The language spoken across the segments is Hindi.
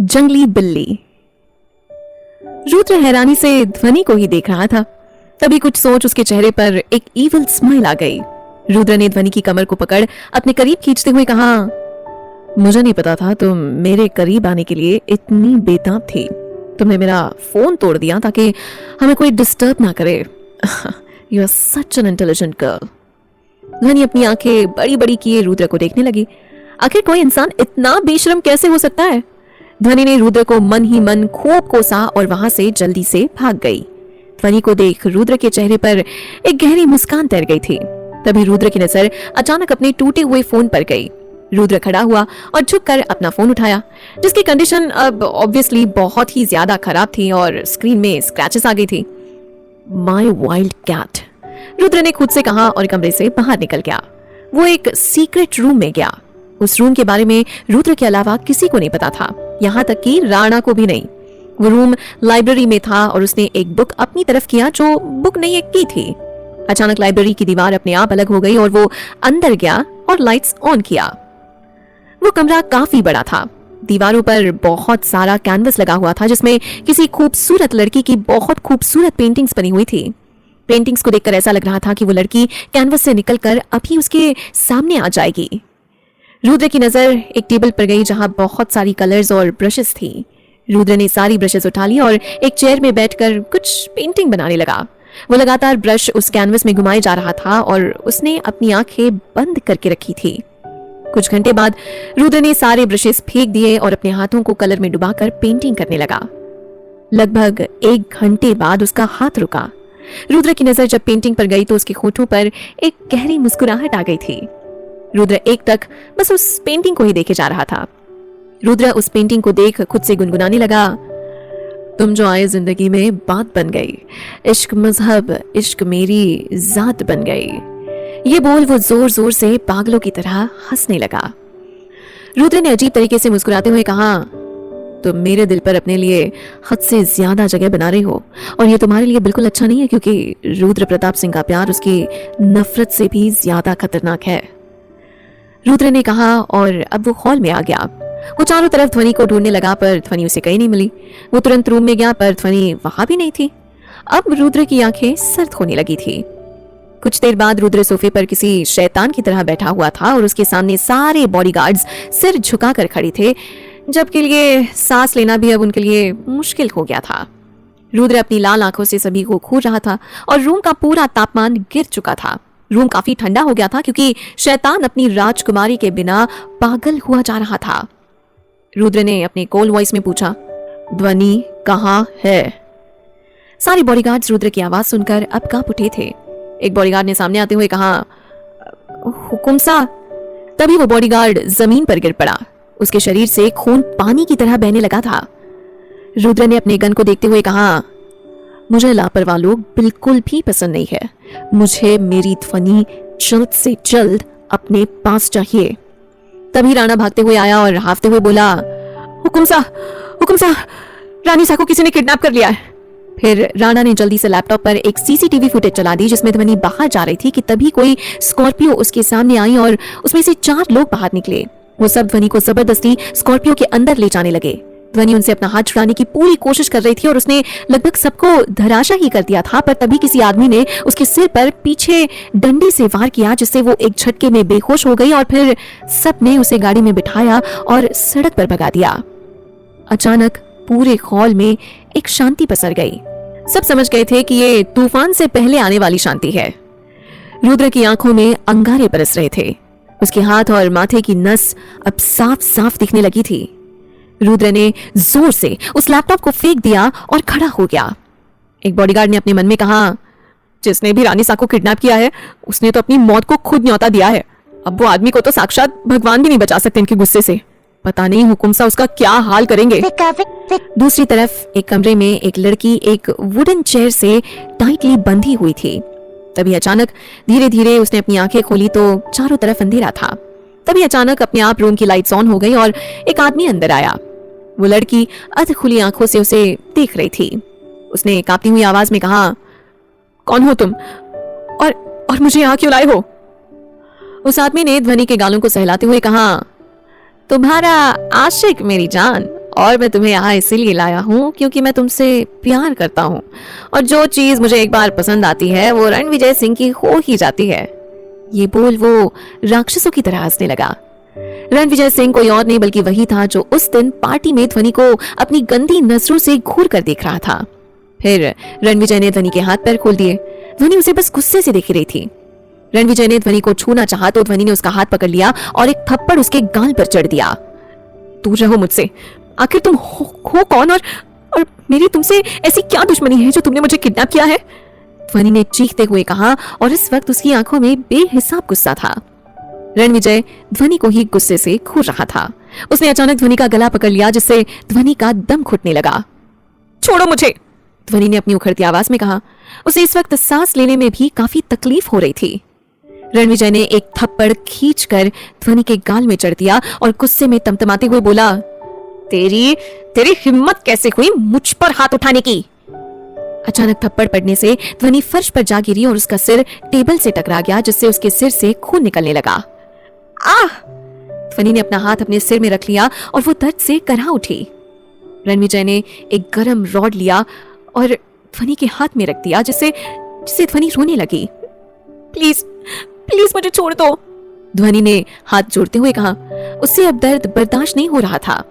जंगली बिल्ली। रुद्र हैरानी से ध्वनि को ही देख रहा था। तभी कुछ सोच उसके चेहरे पर एक इविल स्माइल आ गई। रुद्र ने ध्वनि की कमर को पकड़ अपने करीब खींचते हुए कहा, मुझे नहीं पता था तुम मेरे करीब आने के लिए इतनी बेताब थी। तुमने मेरा फोन तोड़ दिया ताकि हमें कोई डिस्टर्ब ना करे। You are such an intelligent girl. Dhwani अपनी आंखें बड़ी बड़ी किए रुद्र को देखने लगी। आखिर कोई इंसान इतना बेशर्म कैसे हो सकता है? ध्वनि ने रुद्र को मन ही मन खूब कोसा और वहां से जल्दी से भाग गई। ध्वनि को देख रुद्र के चेहरे पर एक गहरी मुस्कान तैर गई थी। तभी रुद्र की नजर अचानक अपने टूटे हुए फोन पर गई। रुद्र खड़ा हुआ और झुककर अपना फोन उठाया, जिसकी कंडीशन अब ऑब्वियसली बहुत ही ज्यादा खराब थी और स्क्रीन में स्क्रैचेस आ गई थी। माय वाइल्ड कैट, रुद्र ने खुद से कहा और कमरे से बाहर निकल गया। वो एक सीक्रेट रूम में गया। उस रूम के बारे में रुद्र के अलावा किसी को नहीं पता था, यहाँ तक कि राणा को भी नहीं। वो रूम लाइब्रेरी में था और उसने एक बुक अपनी तरफ किया जो बुक नहीं एक की थी। अचानक लाइब्रेरी की दीवार अपने आप अलग हो गई और वो अंदर गया और लाइट्स ऑन किया। वो कमरा काफी बड़ा था। दीवारों पर बहुत सारा कैनवस लगा हुआ था जिसमें किसी खूबसूरत लड़की की बहुत खूबसूरत पेंटिंग्स बनी हुई थी। पेंटिंग्स को देखकर ऐसा लग रहा था कि वो लड़की कैनवस से निकलकर अभी उसके सामने आ जाएगी। रुद्र की नजर एक टेबल पर गई जहां बहुत सारी कलर्स और ब्रशेस थी। रुद्र ने सारी ब्रशेस उठा ली और एक चेयर में बैठकर कुछ पेंटिंग बनाने लगा। वो लगातार ब्रश उस कैनवस में घुमाए जा रहा था और उसने अपनी आंखें बंद करके रखी थी। कुछ घंटे बाद रुद्र ने सारे ब्रशेस फेंक दिए और अपने हाथों को कलर में डुबाकर पेंटिंग करने लगा। लगभग 1 घंटे बाद उसका हाथ रुका। रुद्र की नजर जब पेंटिंग पर गई तो उसके होठों पर एक गहरी मुस्कुराहट आ गई थी। रुद्र एक तक बस उस पेंटिंग को ही देखे जा रहा था। रुद्र उस पेंटिंग को देख खुद से गुनगुनाने लगा, तुम जो आए जिंदगी में बात बन गई, इश्क मजहब, इश्क मेरी जात बन गई। ये बोल वो जोर जोर से पागलों की तरह हंसने लगा। रुद्र ने अजीब तरीके से मुस्कुराते हुए कहा, तुम मेरे दिल पर अपने लिए हद से ज्यादा जगह बना रही हो और ये तुम्हारे लिए बिल्कुल अच्छा नहीं है, क्योंकि रुद्र प्रताप सिंह का प्यार उसकी नफरत से भी ज्यादा खतरनाक है। रुद्र ने कहा और अब वो हॉल में आ गया। वो चारों तरफ ध्वनि को ढूंढने लगा पर ध्वनि उसे कहीं नहीं मिली। वो तुरंत रूम में गया पर ध्वनि वहां भी नहीं थी। अब रुद्र की आंखें सर्द होने लगी थी। कुछ देर बाद रुद्र सोफे पर किसी शैतान की तरह बैठा हुआ था और उसके सामने सारे बॉडीगार्ड्स सिर झुकाकर खड़े थे, जबकि लिए सांस लेना भी अब उनके लिए मुश्किल हो गया था। रुद्र अपनी लाल आंखों से सभी को घूर रहा था और रूम का पूरा तापमान गिर चुका था। रूम काफी ठंडा हो गया था क्योंकि शैतान अपनी राजकुमारी के बिना पागल हुआ जा रहा था। रुद्र ने अपने कोल वॉइस में पूछा, ध्वनि कहाँ है? सारे बॉडीगार्ड्स रुद्र की आवाज सुनकर अब कांप उठे थे। एक बॉडीगार्ड ने सामने आते हुए कहा, हुकुम सा। तभी वो बॉडीगार्ड जमीन पर गिर पड़ा। उसके शरीर से खून पानी की तरह बहने लगा था। रुद्र ने अपने गन को देखते हुए कहा, मुझे लापरवाह लोग बिल्कुल भी पसंद नहीं है। मुझे मेरी ध्वनि जल्द से जल्द अपने पास चाहिए। तभी राणा भागते हुए आया और हाफते हुए बोला, हुकुम सा, रानी सा को किसी ने किडनैप कर लिया है। फिर राणा ने जल्दी से लैपटॉप पर एक सीसीटीवी फुटेज चला दी जिसमें ध्वनि बाहर जा रही थी कि तभी कोई स्कॉर्पियो उसके सामने आई और उसमें से 4 लोग बाहर निकले। वो सब ध्वनि को जबरदस्ती स्कॉर्पियो के अंदर ले जाने लगे। ध्वनि उनसे अपना हाथ छुड़ाने की पूरी कोशिश कर रही थी और उसने लगभग सबको धराशायी ही कर दिया था, पर तभी किसी आदमी ने उसके सिर पर पीछे डंडे से वार किया जिससे वो एक झटके में बेहोश हो गई और फिर सबने उसे गाड़ी में बिठाया और सड़क पर भगा दिया। अचानक पूरे हॉल में एक शांति पसर गई। सब समझ गए थे कि ये तूफान से पहले आने वाली शांति है। रुद्र की आंखों में अंगारे बरस रहे थे। उसके हाथ और माथे की नस अब साफ साफ दिखने लगी थी। रुद्र ने जोर से उस लैपटॉप को फेंक दिया और खड़ा हो गया। एक बॉडीगार्ड ने अपने मन में कहा, जिसने भी रानी सा को किडनैप किया है उसने तो अपनी मौत को खुद न्योता दिया है। अब वो आदमी को तो साक्षात भगवान भी नहीं बचा सकते इनके गुस्से से। पता नहीं हुकुम सा उसका क्या हाल करेंगे। दूसरी तरफ एक कमरे में एक लड़की एक वुडन चेयर से टाइटली बंधी हुई थी। तभी अचानक धीरे धीरे उसने अपनी आंखें खोली तो चारों तरफ अंधेरा था। तभी अचानक अपने आप रूम की लाइट्स ऑन हो गई और एक आदमी अंदर आया। वो लड़की अध खुली आंखों से उसे देख रही थी। उसने कांपती हुई आवाज में कहा, कौन हो तुम और मुझे यहाँ क्यों लाए हो? उस आदमी ने ध्वनि के गालों को सहलाते हुए कहा, तुम्हारा आशिक मेरी जान, और मैं तुम्हें यहाँ इसीलिए लाया हूँ क्योंकि मैं तुमसे प्यार करता हूँ, और जो चीज मुझे एक बार पसंद आती है वो रणविजय सिंह की हो ही जाती है। ये बोल वो राक्षसों की तरह हंसने लगा। रणविजय सिंह कोई और नहीं बल्कि वही था जो उस दिन पार्टी में ध्वनि को अपनी गंदी नजरों से घूर कर देख रहा था। फिर रणविजय ने ध्वनि के हाथ पैर खोल दिए। ध्वनि उसे बस गुस्से से देख रही थी। रणविजय ने ध्वनि को छूना चाहा तो ध्वनि ने उसका हाथ पकड़ लिया और एक थप्पड़ उसके गाल पर चढ़ दिया। दूर रहो मुझसे, आखिर तुम हो कौन, और मेरी तुमसे ऐसी क्या दुश्मनी है जो तुमने मुझे किडनैप किया है? ध्वनि ने चीखते हुए कहा और इस वक्त उसकी आंखों में बेहिसाब गुस्सा था। रणविजय ध्वनि को ही गुस्से से घूर रहा था। उसने अचानक ध्वनि का गला पकड़ लिया जिससे ध्वनि का दम घुटने लगा। छोड़ो मुझे, ध्वनि ने अपनी उखड़ती आवाज में कहा। उसे इस वक्त सांस लेने में भी काफी तकलीफ हो रही थी। रणविजय ने एक थप्पड़ खींचकर ध्वनि के गाल में चढ़ दिया और गुस्से में तमतमाते हुए बोला, तेरी हिम्मत कैसे हुई मुझ पर हाथ उठाने की? अचानक थप्पड़ पड़ने से ध्वनि फर्श पर जा गिरी और उसका सिर टेबल से टकरा गया जिससे उसके सिर से खून निकलने लगा। आह! ध्वनि ने अपना हाथ अपने सिर में रख लिया और वो दर्द से करहा उठी। रणविजय ने एक गरम रॉड लिया और ध्वनि के हाथ में रख दिया जिससे ध्वनि रोने लगी। प्लीज प्लीज मुझे छोड़ दो, ध्वनि ने हाथ जोड़ते हुए कहा। उससे अब दर्द बर्दाश्त नहीं हो रहा था।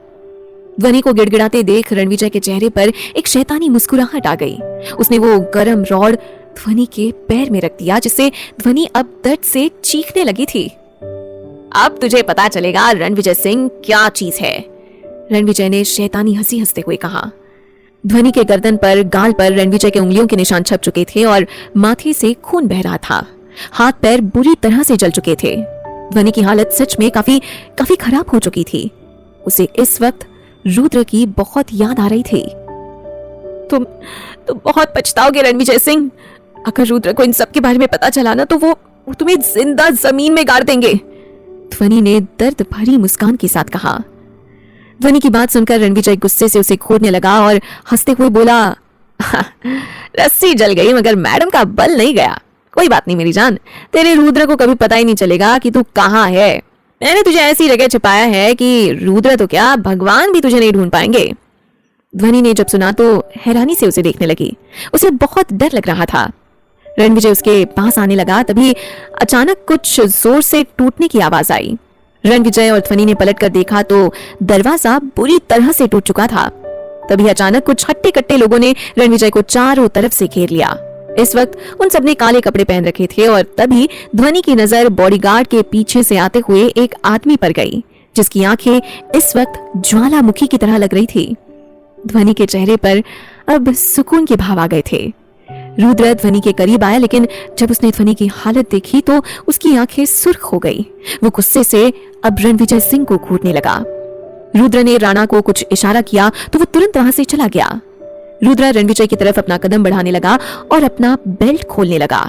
ध्वनि को गिड़गिड़ाते देख रणविजय के चेहरे पर एक शैतानी मुस्कुराहट आ गई। उसने वो गरम रॉड ध्वनि के पैर में रख दिया जिससे ध्वनि अब दर्द से चीखने लगी थी। अब तुझे पता चलेगा रणविजय सिंह क्या चीज है, रणविजय ने शैतानी हंसी हंसते हुए कहा। ध्वनि के गर्दन पर गाल पर रणविजय के उंगलियों के निशान छप चुके थे और माथे से खून बह रहा था। हाथ पैर बुरी तरह से जल चुके थे। ध्वनि की हालत सच में काफी खराब हो चुकी थी। उसे इस वक्त रुद्र की बहुत याद आ रही थी। तुम बहुत पछताओगे रणविजय सिंह। अगर रुद्र को इन सब के बारे में पता चला ना तो वो तुम्हें जिंदा जमीन में गाड़ देंगे, ध्वनि ने दर्द भरी मुस्कान के साथ कहा। ध्वनि की बात सुनकर रणविजय गुस्से से उसे घूरने लगा और हंसते हुए बोला, रस्सी जल गई मगर मैडम का बल नहीं गया। कोई बात नहीं मेरी जान, तेरे रुद्र को कभी पता ही नहीं चलेगा कि तू कहाँ है। मैंने तुझे ऐसी जगह छिपाया है कि रुद्र तो क्या भगवान भी तुझे नहीं ढूंढ पाएंगे। ध्वनि ने जब सुना तो हैरानी से उसे देखने लगी। उसे बहुत डर लग रहा था। रणविजय उसके पास आने लगा तभी अचानक कुछ जोर से टूटने की आवाज आई। रणविजय और ध्वनि ने पलटकर देखा तो दरवाजा बुरी तरह से टूट चुका था। तभी अचानक कुछ हट्टे कट्टे लोगों ने रणविजय को चारों तरफ से घेर लिया। इस वक्त उन सबने काले कपड़े पहन रखे थे और तभी ध्वनि की नजर बॉडीगार्ड के पीछे से आते हुए एक आदमी पर गई जिसकी आंखें इस वक्त ज्वालामुखी की तरह लग रही थी। ध्वनि के चेहरे पर अब सुकून के भाव आ गए थे। रुद्र ध्वनि के करीब आया लेकिन जब उसने ध्वनि की हालत देखी तो उसकी आंखें सुर्ख हो गई। वो गुस्से से अब रणविजय सिंह को घूरने लगा। रुद्र ने राणा को कुछ इशारा किया तो वो तुरंत वहां से चला गया। रुद्र रणविजय की तरफ अपना कदम बढ़ाने लगा और अपना बेल्ट खोलने लगा।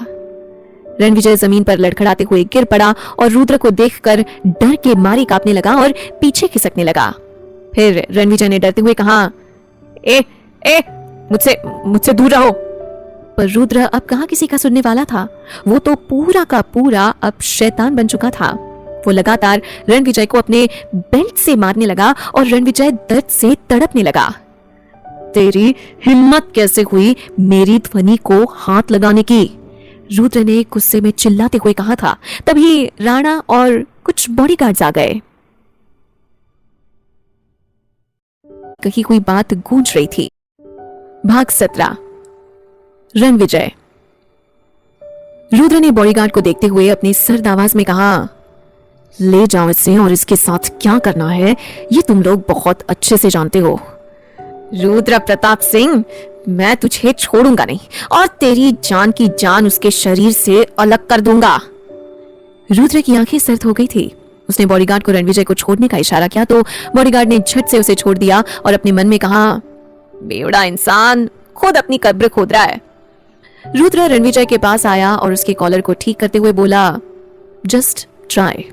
रणविजय जमीन पर लड़खड़ाते हुए गिर पड़ा और रुद्र को देखकर डर के मारे कांपने लगा और पीछे खिसकने लगा। फिर रणविजय ने डरते हुए कहा, ए मुझसे दूर रहो। पर रुद्र अब कहां किसी का सुनने वाला था। वो तो पूरा का पूरा अब शैतान बन चुका था। वो लगातार रणविजय को अपने बेल्ट से मारने लगा और रणविजय दर्द से तड़पने लगा। तेरी हिम्मत कैसे हुई मेरी ध्वनि को हाथ लगाने की, रुद्र ने गुस्से में चिल्लाते हुए कहा था। तभी राणा और कुछ बॉडीगार्ड्स आ गए। कही हुई बात गूंज रही थी। भाग 17। रणविजय। रुद्र ने बॉडीगार्ड को देखते हुए अपनी सर्द आवाज में कहा, ले जाओ इसे और इसके साथ क्या करना है ये तुम लोग बहुत अच्छे से जानते हो। रुद्र प्रताप सिंह, मैं तुझे छोड़ूंगा नहीं और तेरी जान की जान उसके शरीर से अलग कर दूंगा। रुद्र की आंखें सर्द हो गई थी। उसने बॉडीगार्ड को रणविजय को छोड़ने का इशारा किया तो बॉडीगार्ड ने झट से उसे छोड़ दिया और अपने मन में कहा, बेवड़ा इंसान खुद अपनी कब्र खोद रहा है। रुद्र रणविजय के पास आया और उसके कॉलर को ठीक करते हुए बोला, जस्ट ट्राई।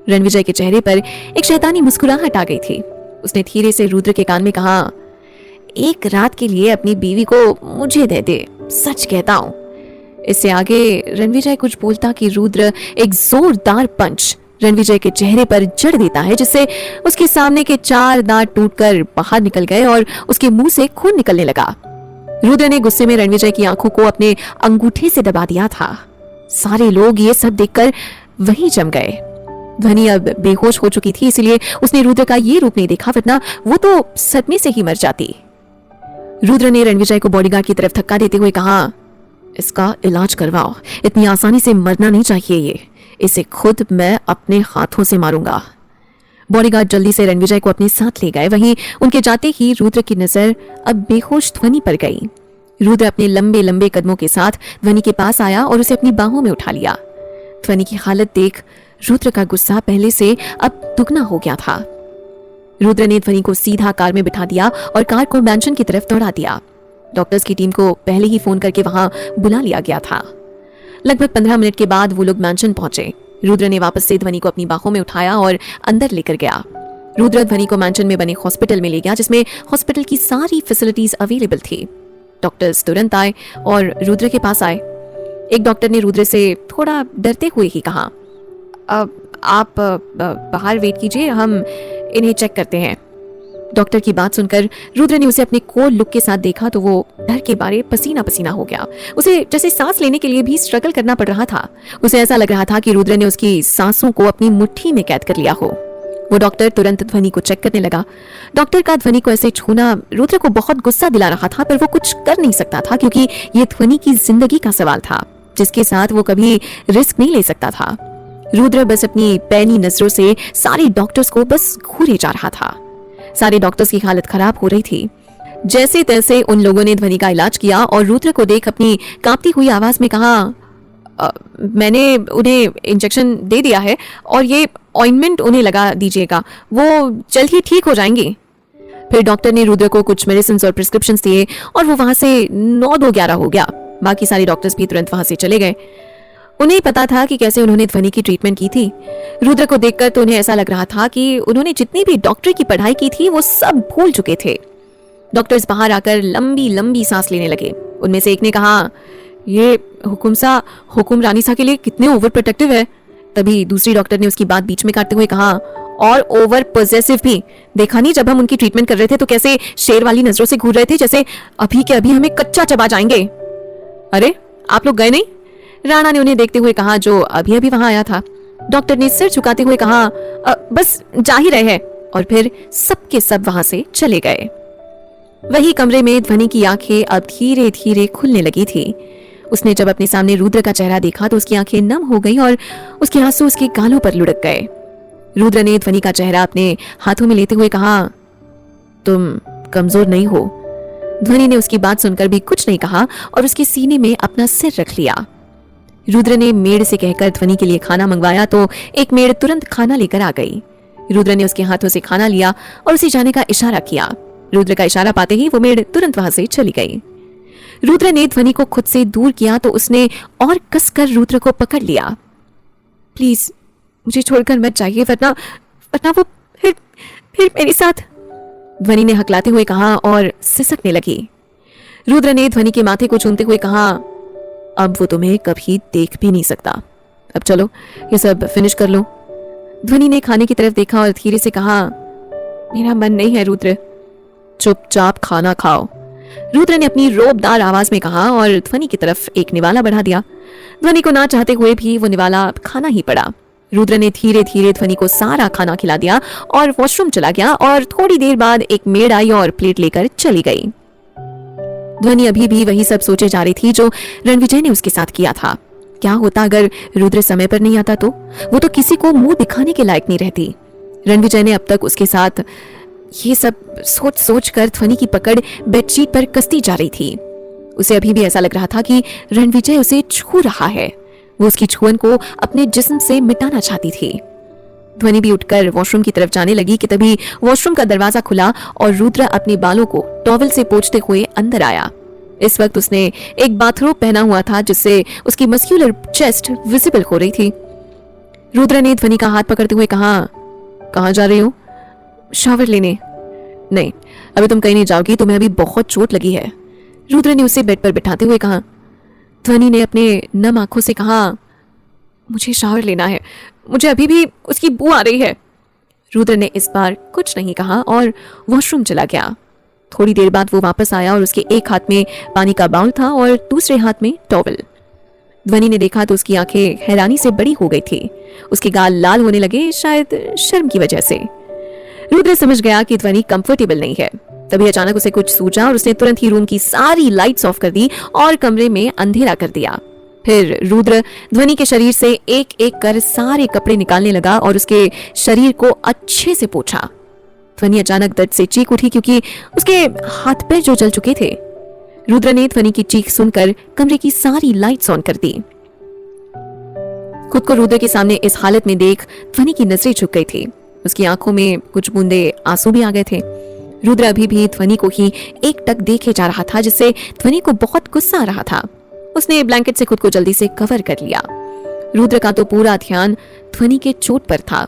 रणविजय के चेहरे पर एक शैतानी मुस्कुराहट आ गई थी। उसने धीरे से रुद्र के कान में कहा, एक रात के लिए अपनी बीवी को मुझे दे दे, सच कहता हूं। इससे आगे रणविजय कुछ बोलता कि रुद्र एक जोरदार पंच रणविजय के चेहरे पर जड़ देता है, जिससे उसके सामने के 4 दांत टूटकर बाहर निकल गए और उसके मुंह से खून निकलने लगा। रुद्र ने गुस्से में रणविजय की आंखों को अपने अंगूठे से दबा दिया था। सारे लोग ये सब देखकर वहीं जम गए। ध्वनि अब बेहोश हो चुकी थी, इसलिए उसने रुद्र का ये रूप नहीं देखा, वरना वो तो सदमे से ही मर जाती। रुद्र ने रणविजय को बॉडीगार्ड की तरफ धक्का देते हुए कहा, इसका इलाज करवाओ, इतनी आसानी से मरना नहीं चाहिए इसे खुद मैं अपने हाथों से मारूंगा। बॉडीगार्ड जल्दी से रणविजय को अपने साथ ले गए। वहीं उनके जाते ही रुद्र की नजर अब बेहोश ध्वनि पर गई। रुद्र अपने लंबे लंबे कदमों के साथ ध्वनि के पास आया और उसे अपनी बाहों में उठा लिया। ध्वनि की हालत देख रुद्र का गुस्सा पहले से अब दुगना हो गया था। रुद्र ने ध्वनि को सीधा कार में बिठा दिया और कार को मैंशन की तरफ दौड़ा दिया। डॉक्टर्स की टीम को पहले ही फोन करके वहां बुला लिया गया था। लगभग 15 मिनट के बाद वो लोग मैंशन पहुंचे। रुद्र ने वापस से ध्वनि को अपनी बाहों में उठाया और अंदर लेकर गया। रुद्र ध्वनि को मैंशन में बने हॉस्पिटल में ले गया, जिसमें हॉस्पिटल की सारी फैसिलिटीज अवेलेबल थी। डॉक्टर्स तुरंत आए और रुद्र के पास आए। एक डॉक्टर ने रुद्र से थोड़ा डरते हुए ही कहा, आप बाहर वेट कीजिए, हम इन्हें चेक करते हैं। डॉक्टर की बात सुनकर रुद्र ने उसे अपने कोल्ड लुक के साथ देखा तो वो डर के मारे पसीना पसीना हो गया। उसे जैसे सांस लेने के लिए भी स्ट्रगल करना पड़ रहा था। उसे ऐसा लग रहा था कि रुद्र ने उसकी सांसों को अपनी मुट्ठी में कैद कर लिया हो। वो डॉक्टर तुरंत ध्वनि को चेक करने लगा। डॉक्टर का ध्वनि को ऐसे छूना रुद्र को बहुत गुस्सा दिला रहा था, पर वो कुछ कर नहीं सकता था क्योंकि ये ध्वनि की जिंदगी का सवाल था, जिसके साथ वो कभी रिस्क नहीं ले सकता था। रुद्र बस अपनी पैनी नजरों से सारे डॉक्टर्स को बस घूरे जा रहा था। सारे डॉक्टर्स की हालत खराब हो रही थी। जैसे तैसे उन लोगों ने ध्वनि का इलाज किया और रुद्र को देख अपनी कांपती हुई आवाज में कहा, मैंने उन्हें इंजेक्शन दे दिया है और ये ऑइंटमेंट उन्हें लगा दीजिएगा, वो जल्द ही ठीक हो जाएंगे। फिर डॉक्टर ने रुद्र को कुछ मेडिसिन और प्रिस्क्रिप्शन दिए और वो वहां से 9-2-11 हो गया। बाकी सारे डॉक्टर्स भी तुरंत वहां से चले गए। उन्हें पता था कि कैसे उन्होंने ध्वनि की ट्रीटमेंट की थी। रुद्र को देखकर तो उन्हें ऐसा लग रहा था कि उन्होंने जितनी भी डॉक्टरी की पढ़ाई की थी वो सब भूल चुके थे। डॉक्टर्स बाहर आकर लंबी लंबी सांस लेने लगे। उनमें से एक ने कहा, ये हुकुम रानीसा के लिए कितने ओवर प्रोटेक्टिव है। तभी दूसरी डॉक्टर ने उसकी बात बीच में काटते हुए कहा, और ओवर पॉसेसिव भी। देखा नहीं जब हम उनकी ट्रीटमेंट कर रहे थे तो कैसे शेर वाली नजरों से घूर रहे थे, जैसे अभी के अभी हमें कच्चा चबा जाएंगे। अरे आप लोग गए नहीं? राणा ने उन्हें देखते हुए कहा, जो अभी अभी वहां आया था। डॉक्टर ने सिर झुकाते हुए कहा, बस जा ही रहे हैं, और फिर सबके सब वहां से चले गए। वही कमरे में ध्वनि की आंखें अब धीरे धीरे खुलने लगी थी। उसने जब अपने सामने रुद्र का चेहरा देखा तो उसकी आंखें नम हो गईं और उसके आंसू उसके गालों पर लुढ़क गए। रुद्र ने ध्वनि का चेहरा अपने हाथों में लेते हुए कहा, तुम कमजोर नहीं हो। ध्वनि ने उसकी बात सुनकर भी कुछ नहीं कहा और उसके सीने में अपना सिर रख लिया। रुद्र ने मेड से कहकर ध्वनि के लिए खाना मंगवाया तो एक मेड तुरंत खाना लेकर आ गई। रुद्र ने उसके हाथों से खाना लिया और उसे जाने का इशारा किया। रुद्र का इशारा पाते ही वो मेड तुरंत वहां से चली गई। रुद्र ने ध्वनि को खुद से दूर किया तो उसने और कसकर रुद्र को पकड़ लिया। प्लीज मुझे छोड़कर मत जाइए, वरना वो फिर मेरे साथ, ध्वनि ने हकलाते हुए कहा और सिसकने लगी। रुद्र ने ध्वनि के माथे को चूमते हुए कहा, अब वो तुम्हें कभी देख भी नहीं सकता। अब चलो ये सब फिनिश कर लो। ध्वनि ने खाने की तरफ देखा और धीरे से कहा, मेरा मन नहीं है रुद्र। चुपचाप खाना खाओ, रुद्र ने अपनी रोबदार आवाज में कहा और ध्वनि की तरफ एक निवाला बढ़ा दिया। ध्वनि को ना चाहते हुए भी वो निवाला खाना ही पड़ा। रुद्र ने धीरे धीरे ध्वनि को सारा खाना खिला दिया और वॉशरूम चला गया और थोड़ी देर बाद एक मेड आई और प्लेट लेकर चली गई। ध्वनि अभी भी वही सब सोचे जा रही थी जो रणविजय ने उसके साथ किया था। क्या होता अगर रुद्र समय पर नहीं आता तो? वो तो किसी को मुंह दिखाने के लायक नहीं रहती। रणविजय ने अब तक उसके साथ ये सब सोच सोच कर ध्वनि की पकड़ बेडशीट पर कसती जा रही थी। उसे अभी भी ऐसा लग रहा था कि रणविजय उसे छू रहा है। वो उसकी छुअन को अपने जिस्म से मिटाना चाहती थी। ध्वनि भी उठकर वॉशरूम की तरफ जाने लगी कि तभी वॉशरूम का दरवाजा खुला और रुद्र अपने बालों को टॉवल से पोंछते हुए अंदर आया। इस वक्त उसने एक बाथरोब पहना हुआ था जिससे उसकी मस्क्यूलर चेस्ट विजिबल हो रही थी। रुद्र ने ध्वनि का हाथ पकड़ते हुए कहा, कहाँ जा रही हो? शावर लेने। नहीं, अभी तुम कहीं नहीं जाओगी, तुम्हें अभी बहुत चोट लगी है, रुद्र ने उसे बेड पर बिठाते हुए कहा। ध्वनि ने अपने नम आंखों से कहा, मुझे शावर लेना है, मुझे अभी भी उसकी बू आ रही है। रुद्र ने इस बार कुछ नहीं कहा और वॉशरूम चला गया। थोड़ी देर बाद वो वापस आया और उसके एक हाथ में पानी का बाउल था और दूसरे हाथ में टॉवल। ध्वनि ने देखा तो उसकी आंखें हैरानी से बड़ी हो गई थी। उसके गाल लाल होने लगे, शायद शर्म की वजह से। रुद्र समझ गया कि ध्वनि कंफर्टेबल नहीं है। तभी अचानक उसे कुछ सूझा और उसने तुरंत ही रूम की सारी लाइट्स ऑफ कर दी और कमरे में अंधेरा कर दिया। फिर रुद्र ध्वनि के शरीर से एक एक कर सारे कपड़े निकालने लगा और उसके शरीर को अच्छे से पोंछा। ध्वनि अचानक दर्द से चीख उठी क्योंकि उसके हाथ पैर जो जल चुके थे। रुद्र ने ध्वनि की चीख सुनकर कमरे की सारी लाइट्स ऑन कर दी। खुद को रुद्र के सामने इस हालत में देख ध्वनि की नजरें झुक गई थी। उसकी आंखों में कुछ बूंदे आंसू भी आ गए थे। रुद्र अभी भी ध्वनि को ही एकटक देखे जा रहा था, जिससे ध्वनि को बहुत गुस्सा आ रहा था। उसने ब्लैंकेट से खुद को जल्दी से कवर कर लिया। रुद्र का तो पूरा ध्यान ध्वनि के चोट पर था।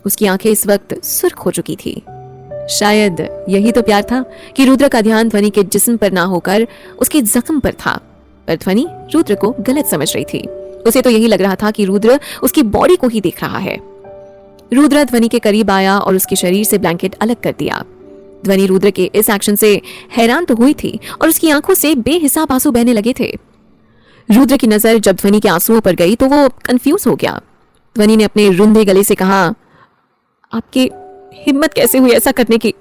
उसकी आंखें इस वक्त सुर्ख हो चुकी थी। शायद यही तो प्यार था कि रुद्र का ध्यान ध्वनि के जिस्म पर ना होकर उसके जख्म पर था। पर ध्वनि रुद्र को गलत समझ रही थी। उसे तो यही लग रहा था कि रुद्र उसकी बॉडी को ही देख रहा है। रुद्र ध्वनि के करीब आया और उसके शरीर से ब्लैंकेट अलग कर दिया। ध्वनि रुद्र के इस एक्शन से हैरान तो हुई थी और उसकी आंखों से बेहिसाब आंसू बहने लगे थे। रुद्र की नजर जब ध्वनि के आंसुओं पर गई तो वो कंफ्यूज हो गया। ध्वनि ने अपने रुंधे गले से कहा, आपकी हिम्मत कैसे हुई ऐसा करने की?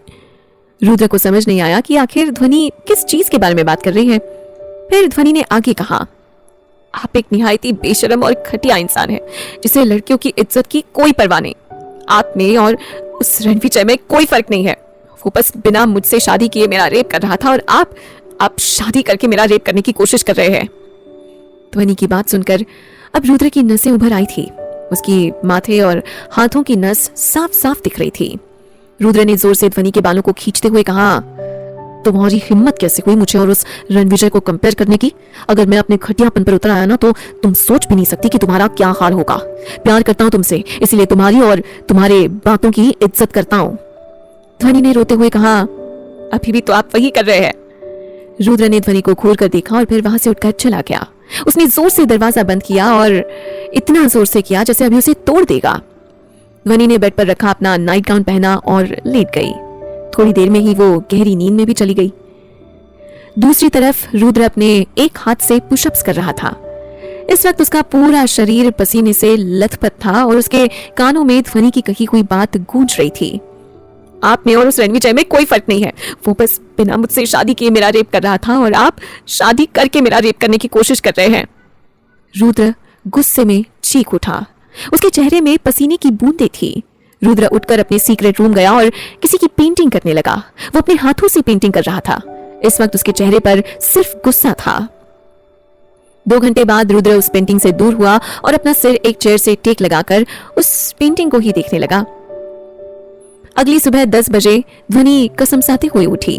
रुद्र को समझ नहीं आया कि आखिर ध्वनि किस चीज के बारे में बात कर रही है। फिर ध्वनि ने आगे कहा, आप एक निहायती बेशरम और घटिया इंसान है जिसे लड़कियों की इज्जत की कोई परवाह नहीं। आप में और उस रणविजय में कोई फर्क नहीं है। वो बस बिना मुझसे शादी किए मेरा रेप कर रहा था और आप शादी करके मेरा रेप करने की कोशिश कर रहे हैं। ध्वनि की बात सुनकर अब रुद्र की नसें उभर आई थी। उसकी माथे और हाथों की नस साफ साफ दिख रही थी। रुद्र ने जोर से ध्वनि के बालों को खींचते हुए कहा, तुम्हारी हिम्मत कैसे हुई मुझे और उस रणविजय को कंपेयर करने की? अगर मैं अपने घटियापन पर उतर आया ना तो तुम सोच भी नहीं सकती कि तुम्हारा क्या हाल होगा। प्यार करता हूं तुमसे, इसलिए तुम्हारी और तुम्हारे बातों की इज्जत करता हूं। ध्वनि ने रोते हुए कहा, अभी भी तो आप वही कर रहे हैं। रुद्र ने ध्वनि को घूर कर देखा और फिर वहां से उठकर चला गया। उसने जोर से दरवाजा बंद किया और इतना जोर से किया जैसे अभी उसे तोड़ देगा। ध्वनि ने बेड पर रखा अपना नाइट गाउन पहना और लेट गई। थोड़ी देर में ही वो गहरी नींद में भी चली गई। दूसरी तरफ रुद्र अपने एक हाथ से पुशअप्स कर रहा था। इस वक्त उसका पूरा शरीर पसीने से लथपथ था और उसके कानों में ध्वनि की कही हुई बात गूंज रही थी, आप में और उस रणविजय में कोई फर्क नहीं है। वो बस बिना मुझसे शादी किए मेरा रेप कर रहा था और आप शादी करके मेरा रेप करने की कोशिश कर रहे हैं। रुद्र गुस्से में चीख उठा। उसके चेहरे में पसीने की बूंदें थी। रुद्र उठकर अपने सीक्रेट रूम गया और किसी की पेंटिंग करने लगा। वो अपने हाथों से पेंटिंग कर रहा था। इस वक्त उसके चेहरे पर सिर्फ गुस्सा था। 2 घंटे बाद रुद्र उस पेंटिंग से दूर हुआ और अपना सिर एक चेयर से टेक लगाकर उस पेंटिंग को ही देखने लगा। अगली सुबह 10 बजे ध्वनि कसमसाते हुए उठी।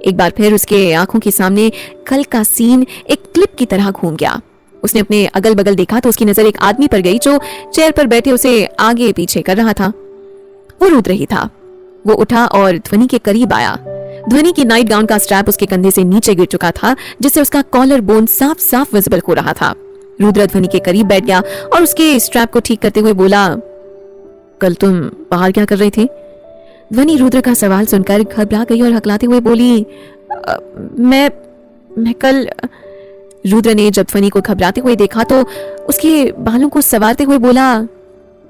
एक बार फिर उसके आंखों के सामने कल का सीन एक क्लिप की तरह घूम गया। उसने अपने अगल बगल देखा तो उसकी नजर एक आदमी पर गई जो चेयर पर बैठे उसे आगे पीछे कर रहा था। वो रुद्र ही था। वो उठा और ध्वनि के करीब आया। ध्वनि की नाइट गाउन का स्ट्रैप उसके कंधे से नीचे गिर चुका था, जिससे उसका कॉलर बोन साफ साफ विजिबल हो रहा था। रुद्र ध्वनि के करीब बैठ गया और उसके स्ट्रैप को ठीक करते हुए बोला, कल तुम बाहर क्या कर रही थी? ध्वनि रुद्र का सवाल सुनकर घबरा गई और हकलाते हुए बोली, मैं कल। रुद्र ने जब ध्वनि को घबराते हुए देखा तो उसके बालों को संवारते हुए बोला,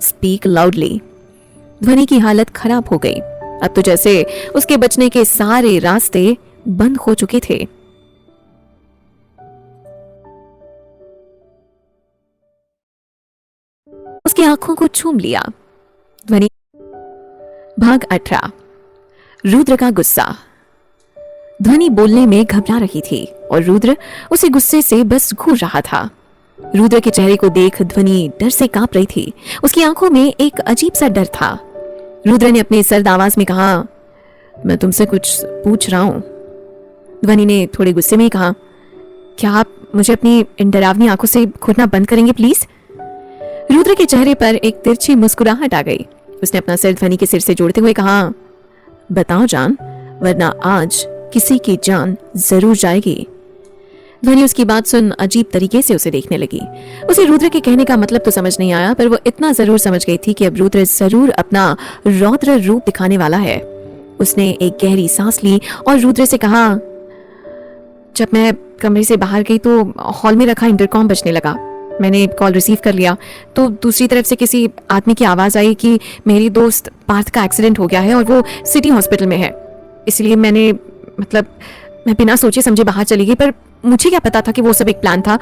स्पीक लाउडली। ध्वनि की हालत खराब हो गई। अब तो जैसे उसके बचने के सारे रास्ते बंद हो चुके थे। उसकी आंखों को छूम लिया। ध्वनि। भाग 18। रुद्र का गुस्सा। ध्वनि बोलने में घबरा रही थी और रुद्र उसे गुस्से से बस घूर रहा था। रुद्र के चेहरे को देख ध्वनि डर से कांप रही थी। उसकी आंखों में एक अजीब सा डर था। रुद्र ने अपनी सर्द आवाज में कहा, मैं तुमसे कुछ पूछ रहा हूं। ध्वनि ने थोड़े गुस्से में ही कहा, क्या आप मुझे अपनी इन डरावनी आंखों से घूरना बंद करेंगे प्लीज? रुद्र के चेहरे पर एक तिरछी मुस्कुराहट आ गई। उसने अपना सिर ध्वनि के सिर से जोड़ते हुए कहा, बताओ जान, वरना आज किसी की जान जरूर जाएगी। ध्वनि उसकी बात सुन अजीब तरीके से उसे देखने लगी। उसे रुद्र के कहने का मतलब तो समझ नहीं आया, पर वो इतना जरूर समझ गई थी कि अब रुद्र जरूर अपना रौद्र रूप दिखाने वाला है। उसने एक गहरी सांस ली और रुद्र से कहा, जब मैं कमरे से बाहर गई तो हॉल में रखा इंटरकॉम बजने लगा। मैंने कॉल रिसीव कर लिया तो दूसरी तरफ से किसी आदमी की आवाज आई कि मेरी दोस्त पार्थ का एक्सीडेंट हो गया है और वो सिटी हॉस्पिटल में है। इसलिए मैं बिना सोचे समझे बाहर चली गई, पर मुझे क्या पता था कि वो सब एक प्लान था।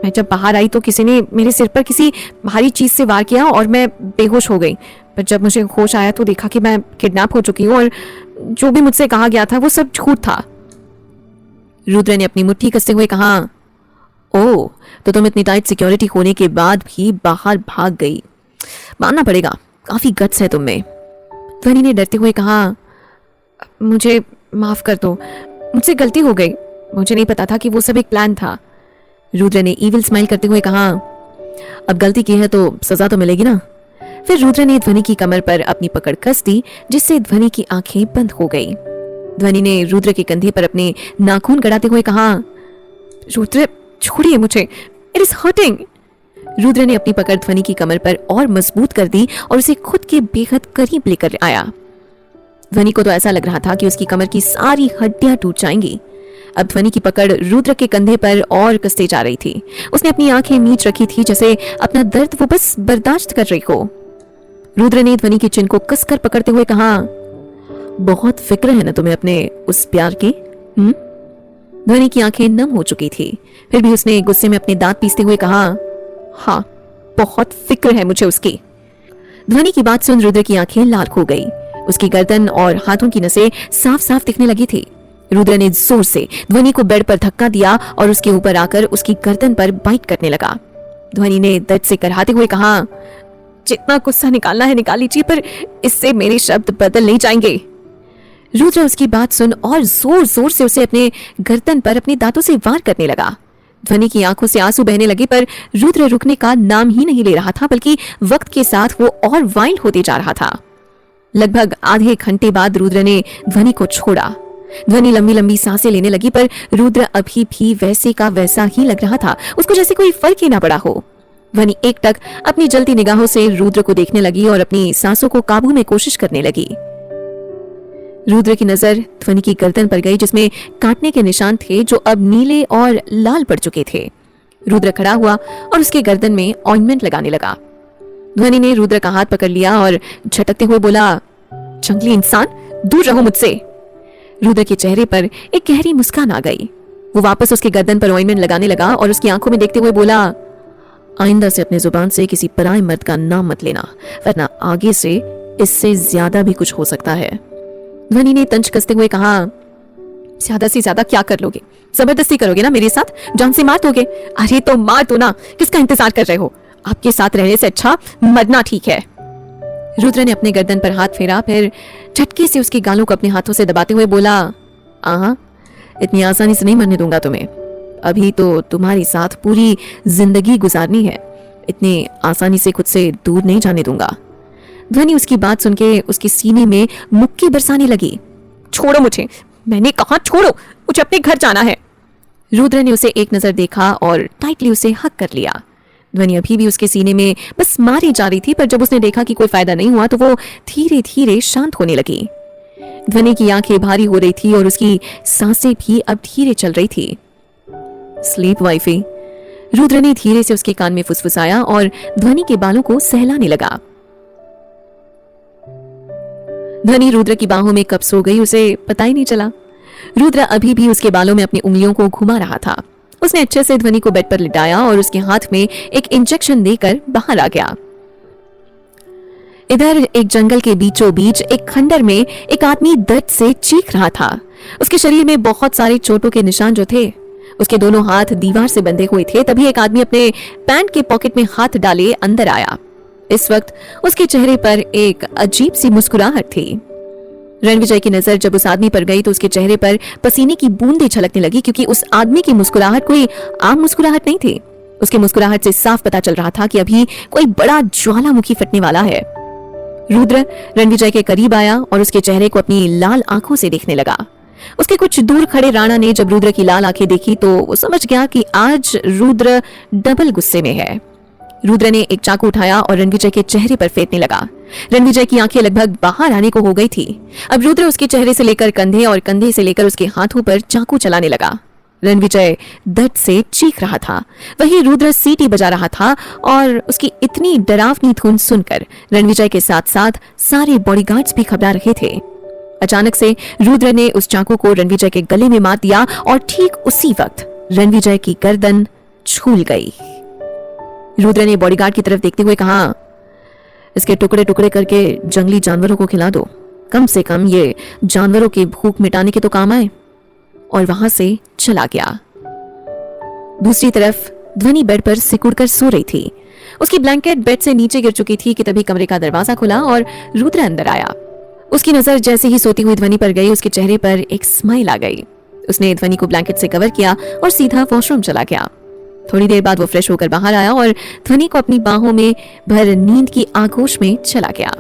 मैं जब बाहर आई तो किसी ने मेरे सिर पर किसी भारी चीज से वार किया और मैं बेहोश हो गई। पर जब मुझे होश आया तो देखा कि मैं किडनैप हो चुकी हूँ और जो भी मुझसे कहा गया था वो सब झूठ था। रुद्र ने अपनी मुट्ठी कसते हुए कहा, ओह, तो तुम इतनी टाइट सिक्योरिटी होने के बाद भी बाहर भाग गई। मानना पड़ेगा, काफी गट्स है तुम में। ध्वनि ने डरते हुए कहा, मुझे माफ कर दो, मुझसे गलती हो गई। मुझे नहीं पता था कि वो सब एक प्लान था। रुद्र ने इविल स्माइल करते हुए कहा, अब गलती की है तो सजा तो मिलेगी ना। फिर रुद्र ने ध्वनि की कमर पर अपनी पकड़ कस दी, जिससे ध्वनि की आंखें बंद हो गई। ध्वनि ने रुद्र के कंधे पर अपने नाखून गड़ाते हुए कहा, रुद्र छोड़िए मुझे, इट इज हर्टिंग। रुद्र ने अपनी पकड़ ध्वनि की कमर पर और मजबूत कर दी और उसे खुद के बेहद करीब लेकर आया। ध्वनि को तो ऐसा लग रहा था कि उसकी कमर की सारी हड्डियां टूट जाएंगी। अब ध्वनि की पकड़ रुद्र के कंधे पर और कसते जा रही थी। उसने अपनी आंखें मीच रखी थी, जैसे अपना दर्द वो बस बर्दाश्त कर रही हो। रुद्र ने ध्वनि की चिन को कसकर पकड़ते हुए कहा, बहुत फिक्र है ना तुम्हें अपने उस प्यार की? ध्वनि की आंखें नम हो चुकी थी, फिर भी उसने गुस्से में अपने दांत पीसते हुए कहा, हाँ, बहुत फिक्र है मुझे उसकी। ध्वनि की बात सुन रुद्र की आंखें लाल हो गई। उसकी गर्दन और हाथों की नसें साफ साफ दिखने लगी थी। रुद्र ने जोर से ध्वनि को बेड पर धक्का दिया और उसके ऊपर आकर उसकी गर्दन पर बाइट करने लगा। ध्वनि ने दर्द से करहाते हुए कहा, जितना गुस्सा निकालना है निकाल लीजिए, पर इससे मेरे शब्द बदल नहीं जाएंगे। रुद्र उसकी बात सुन और जोर जोर से उसे अपने गर्दन पर अपने दांतों से वार करने लगा। ध्वनि की आंखों से आंसू बहने लगे, पर रुद्र रुकने का नाम ही नहीं ले रहा था, बल्कि वक्त के साथ वो और वाइल्ड होते जा रहा था। लगभग आधे घंटे बाद रुद्र ने ध्वनि को छोड़ा। ध्वनि लंबी लंबी सांसें लेने लगी, पर रुद्र अभी भी वैसे का वैसा ही लग रहा था, उसको जैसे कोई फर्क ही ना पड़ा हो। ध्वनि एकटक अपनी जलती निगाहों से रुद्र को देखने लगी और अपनी सांसों को काबू में कोशिश करने लगी। रुद्र की नजर ध्वनि की गर्दन पर गई, जिसमें काटने के निशान थे जो अब नीले और लाल पड़ चुके थे। रुद्र खड़ा हुआ और उसके गर्दन में ऑइंटमेंट लगाने लगा। ध्वनि ने रुद्र का हाथ पकड़ लिया और झटकते हुए बोला, जंगली इंसान, दूर रहो मुझसे। रुद्र के चेहरे पर एक गहरी मुस्कान आ गई। वो वापस उसके गर्दन पर ऑइंटमेंट लगाने लगा और उसकी आंखों में देखते हुए बोला, आइंदा से अपने जुबान से किसी पराये मर्द का नाम मत लेना, वरना आगे से इससे ज्यादा भी कुछ हो सकता है। ध्वनि ने तंज कसते हुए कहा, ज्यादा से ज्यादा क्या कर लोगे? जबरदस्ती करोगे ना मेरे साथ? जान से मार दोगे? अरे तो मार दो ना, किसका इंतजार कर रहे हो? आपके साथ रहने से अच्छा मरना ठीक है। रुद्र ने अपने गर्दन पर हाथ फेरा, फिर झटके से उसके गालों को अपने हाथों से दबाते हुए बोला, आहा, इतनी आसानी से नहीं मरने दूंगा तुम्हें। अभी तो तुम्हारी साथ पूरी जिंदगी गुजारनी है, इतनी आसानी से खुद से दूर नहीं जाने दूंगा। ध्वनि उसकी बात सुन के उसके सीने में मुक्की बरसाने लगी। छोड़ो मुझे, मैंने कहा छोड़ो, मुझे अपने घर जाना है। रुद्र ने उसे एक नजर देखा और टाइटली उसे हक कर लिया। ध्वनि अभी भी उसके सीने में बस मारी जा रही थी, पर जब उसने देखा कि कोई फायदा नहीं हुआ तो वो धीरे धीरे शांत होने लगी। ध्वनि की आंखें भारी हो रही थी और उसकी सांसें भी अब धीरे चल रही थी। स्लीप वाइफी, रुद्र ने धीरे से उसके कान में फुसफुसाया और ध्वनि के बालों को सहलाने लगा। ध्वनि रुद्र की बाहों में कब सो गई उसे पता ही नहीं चला। रुद्र अभी भी उसके बालों में अपनी उंगलियों को घुमा रहा था। उसने अच्छे से ध्वनि को बेड पर लिटाया और उसके हाथ में एक इंजेक्शन देकर बाहर आ गया। इधर एक जंगल के बीचों बीच एक खंडर में एक आदमी दर्द से चीख रहा था। उसके शरीर में बहुत सारे चोटों के निशान जो थे, उसके दोनों हाथ दीवार से बंधे हुए थे। तभी एक आदमी अपने पैंट के पॉकेट में हाथ डाले अंदर आया। इस वक्त उसके चेहरे पर एक अजीब सी मुस्कुराहट थी। रणविजय की नजर जब उस आदमी पर गई तो उसके चेहरे पर पसीने की बूंदें छलकने लगी, क्योंकि उस आदमी की मुस्कुराहट कोई आम मुस्कुराहट नहीं थी। उसके मुस्कुराहट से साफ पता चल रहा था कि अभी कोई बड़ा ज्वालामुखी फटने वाला है। रुद्र रणविजय के करीब आया और उसके चेहरे को अपनी लाल आंखों से देखने लगा। उसके कुछ दूर खड़े राणा ने जब रुद्र की लाल आंखें देखी तो वो समझ गया कि आज रुद्र डबल गुस्से में है। रुद्र ने एक चाकू उठाया और रणविजय के चेहरे पर फेंकने लगा। रणविजय की आंखें लगभग बाहर आने को हो गई थी। अब रुद्र उसके चेहरे से लेकर कंधे और कंधे से लेकर उसके हाथों पर चाकू चलाने लगा। रणविजय दर्द से चीख रहा था, वहीं रुद्र सीटी बजा रहा था और उसकी इतनी डरावनी धुन सुनकर रणविजय के साथ साथ सारे बॉडीगार्ड्स भी घबरा रहे थे। अचानक से रुद्र ने उस चाकू को रणविजय के गले में मार दिया और ठीक उसी वक्त रणविजय की गर्दन छूल गई। रुद्र ने बॉडीगार्ड की तरफ देखते हुए कहा, इसके टुकड़े टुकड़े करके जंगली जानवरों को खिला दो, कम से कम ये जानवरों की भूख मिटाने के तो काम आए। और वहां से चला गया। दूसरी तरफ ध्वनि बेड पर सिकुड़कर सो रही थी। उसकी ब्लैंकेट बेड से नीचे गिर चुकी थी कि तभी कमरे का दरवाजा खुला और रुद्र अंदर आया। उसकी नजर जैसे ही सोती हुई ध्वनि पर गई, उसके चेहरे पर एक स्माइल आ गई। उसने ध्वनि को ब्लैंकेट से कवर किया और सीधा वॉशरूम चला गया। थोड़ी देर बाद वो फ्रेश होकर बाहर आया और ध्वनि को अपनी बाहों में भर नींद की आगोश में चला गया।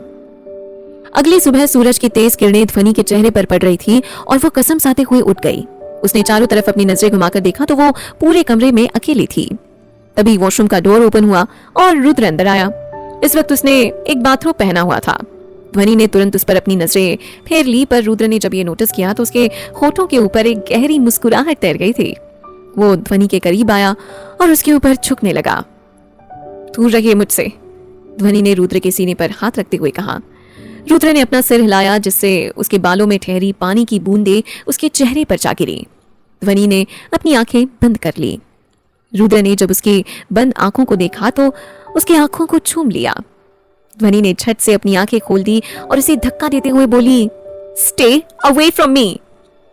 अगली सुबह सूरज की तेज किरणें ध्वनि के चेहरे पर पड़ रही थी और वो कसम साते हुए उठ गई। उसने चारों तरफ अपनी नजरें घुमाकर देखा तो वो पूरे कमरे में अकेली थी। तभी वॉशरूम का डोर ओपन हुआ और रुद्र अंदर आया। इस वक्त उसने एक बाथरोब पहना हुआ था। ध्वनि ने तुरंत उस पर अपनी नजरें फेर ली, पर रुद्र ने जब ये नोटिस किया तो उसके होठों के ऊपर एक गहरी मुस्कुराहट तैर गई थी। वो ध्वनि के करीब आया और उसके ऊपर झुकने लगा। दूर रहिए मुझसे, ध्वनि ने रुद्र के सीने पर हाथ रखते हुए कहा। रुद्र ने अपना सिर हिलाया, जिससे उसके बालों में ठहरी पानी की बूंदें उसके चेहरे पर जा गिरी। ध्वनि ने अपनी आंखें बंद कर ली। रुद्र ने जब उसकी बंद आंखों को देखा तो उसकी आंखों को छूम लिया। ध्वनि ने झट से अपनी आंखें खोल दी और उसे धक्का देते हुए बोली, स्टे अवे फ्रॉम मी।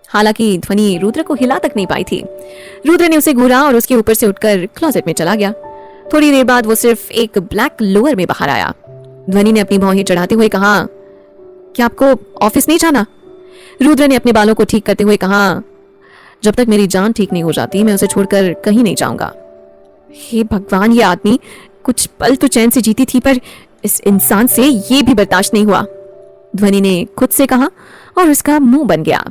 हालांकि ध्वनि रुद्र को हिला तक नहीं पाई थी। रुद्र ने उसे घूरा और उसके ऊपर से उठकर क्लोजेट में चला गया। थोड़ी देर बाद वो सिर्फ एक ब्लैक लोअर में बाहर आया। ध्वनि ने अपनी भौहें चढ़ाते हुए कहा, क्या आपको ऑफिस नहीं जाना? रुद्र ने अपने बालों को ठीक करते हुए कहा, जब तक मेरी जान ठीक नहीं हो जाती मैं उसे छोड़कर कहीं नहीं जाऊंगा। हे भगवान, ये आदमी कुछ पल तो चैन से जीती थी, पर इस इंसान से ये भी बर्दाश्त नहीं हुआ, ध्वनि ने खुद से कहा और उसका मुंह बन गया।